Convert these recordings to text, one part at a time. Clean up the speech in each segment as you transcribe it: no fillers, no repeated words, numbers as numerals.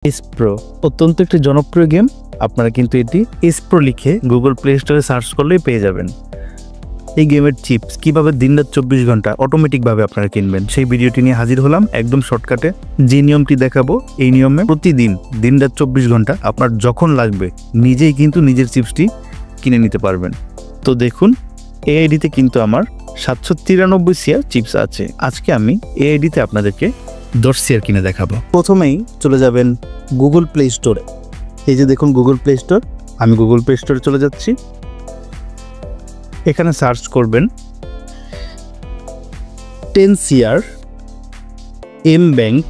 এসপ্রো অত্যন্ত একটি জনপ্রিয় গেম। আপনারা কিন্তু এটি এসপ্রো লিখে গুগল প্লে স্টোরে সার্চ করলেই পেয়ে যাবেন। এই গেমের চিপস কিভাবে দিনরাত 24 ঘন্টা অটোমেটিকভাবে আপনারা কিনবেন সেই ভিডিওটি নিয়ে হাজির হলাম একদম শর্টকাটে। যে নিয়মটি দেখাবো এই নিয়মে প্রতিদিন দিনরাত 24 ঘন্টা আপনার যখন লাগবে নিজেই কিন্তু নিজের চিপসটি কিনে নিতে পারবেন। তো দেখুন এই আইডিতে কিন্তু আমার 793 শেয়ার চিপস আছে। আজকে আমি এই আইডিতে আপনাদেরকে 10 শেয়ার কিনে দেখাবো। প্রথমেই চলে যাবেন গুগল প্লে স্টোরে। এই যে দেখুন গুগল প্লে স্টোর, আমি গুগল প্লে স্টোরে চলে যাচ্ছি। এখানে সার্চ করবেন 10 শেয়ার এম ব্যাংক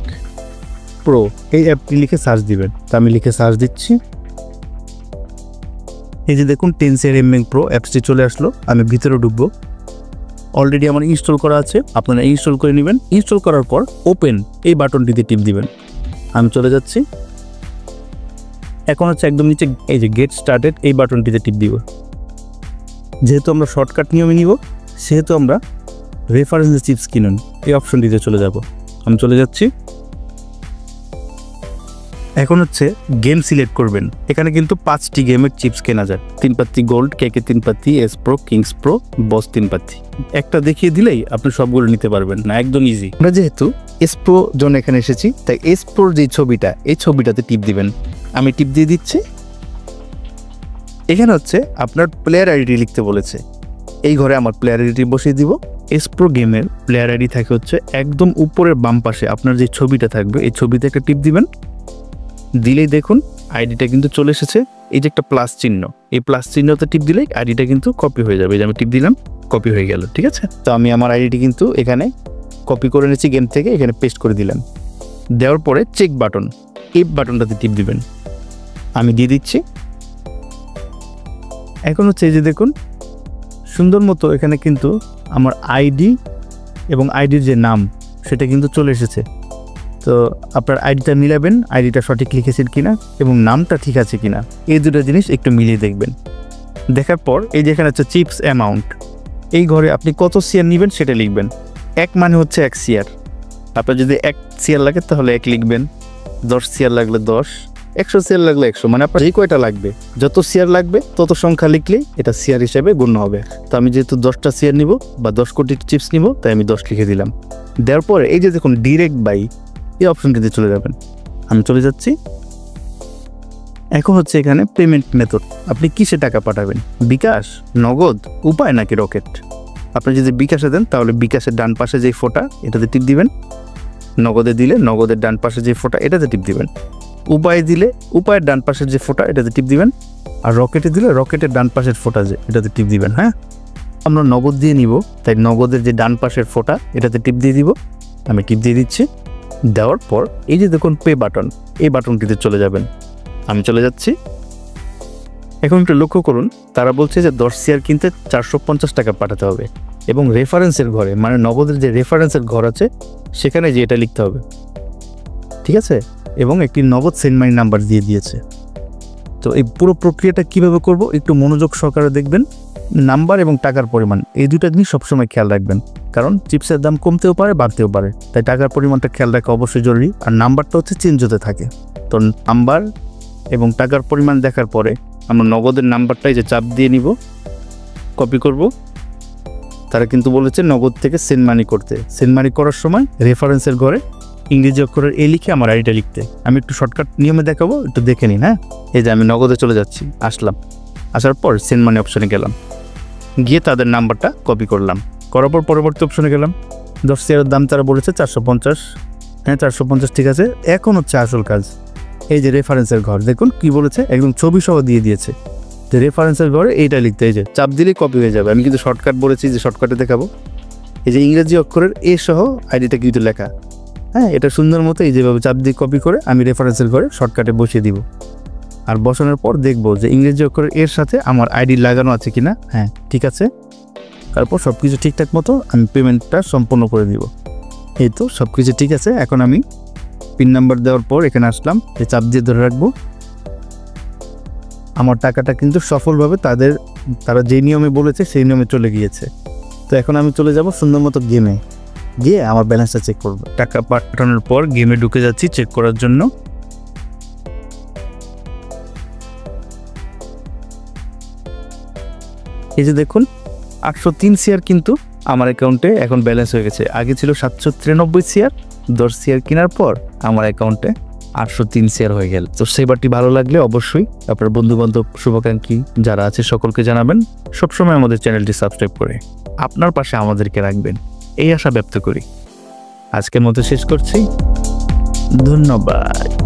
প্রো, এই অ্যাপটি লিখে সার্চ দিবেন। তা আমি লিখে সার্চ দিচ্ছি। এই যে দেখুন 10 শেয়ার এম ব্যাংক প্রো অ্যাপসটি চলে আসলো। আমি ভিতরে ঢুকবো। অলরেডি আমার ইনস্টল করা আছে, আপনারা ইনস্টল করে নেবেন। ইনস্টল করার পর ওপেন এই বাটনটিতে টিপ দিবেন। আমি চলে যাচ্ছি। এখন হচ্ছে একদম নিচে এই যে গেট স্টার্টেড এই বাটনটিতে টিপ দিব। যেহেতু আমরা শর্টকাট নিয়মে নিব সেহেতু আমরা রেফারেন্স চিপস কিনুন এই অপশনটিতে চলে যাব। আমি চলে যাচ্ছি। এখন হচ্ছে গেম সিলেক্ট করবেন। এখানে কিন্তু 5টি গেমের চিপস কেনা যায়। 3 পাত্তি গোল্ড, কেকে 3 পাত্তি, এস প্রো, কিংস প্রো, বস 3 পাত্তি। একটা দেখিয়ে দিলেই আপনি সবগুলো নিতে পারবেন না, একদম ইজি। আমরা যেহেতু এস প্রো জোন এখানে এসেছি তাই এস প্রোর যে ছবিটা এই ছবিটাতে টিপ দিবেন। আমি টিপ দিয়ে দিচ্ছি। এখানে হচ্ছে আপনার প্লেয়ার আইডি লিখতে বলেছে। এই ঘরে আমার প্লেয়ার আইডি বসিয়ে দিব। এস প্রো গেমের প্লেয়ার আইডি থাকে হচ্ছে একদম উপরের বাম পাশে আপনার যে ছবিটা থাকবে এই ছবিতে একটা টিপ দিবেন। দিলেই দেখুন আইডিটা কিন্তু চলে এসেছে। এই যে একটা প্লাস চিহ্ন, এই প্লাস চিহ্নতে টিপ দিলেই আইডিটা কিন্তু কপি হয়ে যাবে। এই যে আমি টিপ দিলাম, কপি হয়ে গেল। ঠিক আছে, তো আমি আমার আইডিটি কিন্তু এখানে কপি করে নিয়েছি গেম থেকে, এখানে পেস্ট করে দিলাম। দেওয়ার পরে চেক বাটন এই বাটনটাতে টিপ দিবেন। আমি দিয়ে দিচ্ছি। এখন হচ্ছে এই যে দেখুন সুন্দর মতো এখানে কিন্তু আমার আইডি এবং আইডির যে নাম সেটা কিন্তু চলে এসেছে। তো আপনার আইডিটা মিলাবেন, আইডিটা সঠিক লিখেছেন কিনা এবং নামটা ঠিক আছে কিনা এই দুটো জিনিস একটু মিলিয়ে দেখবেন। দেখার পর এই যেখানে হচ্ছে চিপস অ্যামাউন্ট, এই ঘরে আপনি কত শেয়ার নেবেন সেটা লিখবেন। 1 মানে হচ্ছে 1 শেয়ার। আপনার যদি 1 শেয়ার লাগে তাহলে 1 লিখবেন, 10 শেয়ার লাগলে 10, 100 শেয়ার লাগলে 100, মানে আপনার যে কয়টা লাগবে যত শেয়ার লাগবে তত সংখ্যা লিখলেই এটা শেয়ার হিসেবে গণ্য হবে। তো আমি যেহেতু 10টা শেয়ার নিব বা 10 কোটি চিপস নিব তাই আমি 10 লিখে দিলাম। দেওয়ার পরে এই যে দেখুন ডিরেক্ট বাই এই অপশনটিতে চলে যাবেন। আমি চলে যাচ্ছি। এখন হচ্ছে এখানে পেমেন্ট মেথড, আপনি কিসে টাকা পাঠাবেন, বিকাশ, নগদ, উপায় নাকি রকেট। আপনি যদি বিকাশে দেন তাহলে বিকাশের ডান পাশে যে ফোঁটা এটাতে টিপ দিবেন। নগদে দিলে নগদের ডান পাশে যে ফোঁটা এটাতে টিপ দিবেন। উপায় দিলে উপায়ের ডান পাশের যে ফোঁটা এটাতে টিপ দিবেন। আর রকেটে দিলে রকেটের ডান পাশের ফোঁটা যে এটাতে টিপ দিবেন। হ্যাঁ, আমরা নগদ দিয়ে নিব তাই নগদের যে ডান পাশের ফোঁটা এটাতে টিপ দিয়ে দিব। আমি টিপ দিয়ে দিচ্ছি। দেওয়ার পর এই যে দেখুন পে বাটন এই বাটনটিতে চলে যাবেন। আমি চলে যাচ্ছি। এখন একটু লক্ষ্য করুন তারা বলছে যে 10 শেয়ার কিনতে 450 টাকা পাঠাতে হবে এবং রেফারেন্সের ঘরে মানে নগদের যে রেফারেন্সের ঘর আছে সেখানে যে এটা লিখতে হবে। ঠিক আছে, এবং একটি নগদ সেন্ড মানি নাম্বার দিয়ে দিয়েছে। তো এই পুরো প্রক্রিয়াটা কিভাবে করব একটু মনোযোগ সহকারে দেখবেন। নাম্বার এবং টাকার পরিমাণ এই দুটো জিনিস সবসময় খেয়াল রাখবেন, কারণ চিপসের দাম কমতেও পারে বাড়তেও পারে, তাই টাকার পরিমাণটা খেয়াল রাখা অবশ্যই জরুরি। আর নাম্বারটা হচ্ছে চেঞ্জ হতে থাকে। তো নাম্বার এবং টাকার পরিমাণ দেখার পরে আমরা নগদের নাম্বারটাই যে চাপ দিয়ে নিব, কপি করব। তারা কিন্তু বলেছে নগদ থেকে সেন্ড মানি করতে। সেন্ড মানি করার সময় রেফারেন্সের ঘরে ইংরেজি অক্ষরের এ লিখে আমার আইডিটা লিখতে। আমি একটু শর্টকাট নিয়মে দেখাবো, একটু দেখে নিন। হ্যাঁ, এই যে আমি নগদে চলে যাচ্ছি, আসলাম। আসার পর সেন্ড মানি অপশনে গেলাম, গিয়ে তাদের নাম্বারটা কপি করলাম। করার পর পরবর্তী অপশনে গেলাম। 10 শেয়ারের দাম তারা বলেছে 450। হ্যাঁ 450 ঠিক আছে। এখন হচ্ছে আসল কাজ। এই যে রেফারেন্সের ঘর দেখুন কি বলেছে, একদম ছবি সহ দিয়ে দিয়েছে যে রেফারেন্সের ঘরে এইটা লিখতে। এই যে চাপ দিলেই কপি হয়ে যাবে। আমি কিন্তু শর্টকাট বলেছি যে শর্টকাটে দেখাবো। এই যে ইংরেজি অক্ষরের এ সহ আইডিটা কিন্তু লেখা। হ্যাঁ, এটা সুন্দর মতো এই যেভাবে চাপ দিয়ে কপি করে আমি রেফারেন্সের ঘরে শর্টকাটে বসিয়ে দিব। আর বসানোর পর দেখব যে ইংরেজি অক্ষরের এর সাথে আমার আইডি লাগানো আছে কিনা। হ্যাঁ ঠিক আছে। তারপর সব কিছু ঠিকঠাক মতো আমি পেমেন্টটা সম্পন্ন করে দিব। এই তো সব কিছু ঠিক আছে। এখন আমি পিন নাম্বার দেওয়ার পর এখানে আসলাম, এই চাপ দিয়ে ধরে রাখবো। আমার টাকাটা কিন্তু সফলভাবে তারা যে নিয়মে বলেছে সেই নিয়মে চলে গিয়েছে। তো এখন আমি চলে যাব সুন্দর মতো গেমে, গিয়ে আমার ব্যালেন্সটা চেক করব। টাকা পাঠানোর পর গেমে ঢুকে যাচ্ছি চেক করার জন্য। এই যে দেখুন 803 শেয়ার কিন্তু আমার অ্যাকাউন্টে এখন ব্যালেন্স হয়ে গেছে। আগে ছিল 793 শেয়ার, 10 শেয়ার কেনার পর আমার অ্যাকাউন্টে 803 শেয়ার হয়ে গেল। তো সেবারটি ভালো লাগলে অবশ্যই আপনার বন্ধু-বান্ধব, শুভাকাঙ্ক্ষী যারা আছে সকলকে জানাবেন। সবসময় আমাদের চ্যানেলটি সাবস্ক্রাইব করে আপনার পাশে আমাদেরকে রাখবেন, এই আশা ব্যক্ত করি। আজকের মতো শেষ করছি, ধন্যবাদ।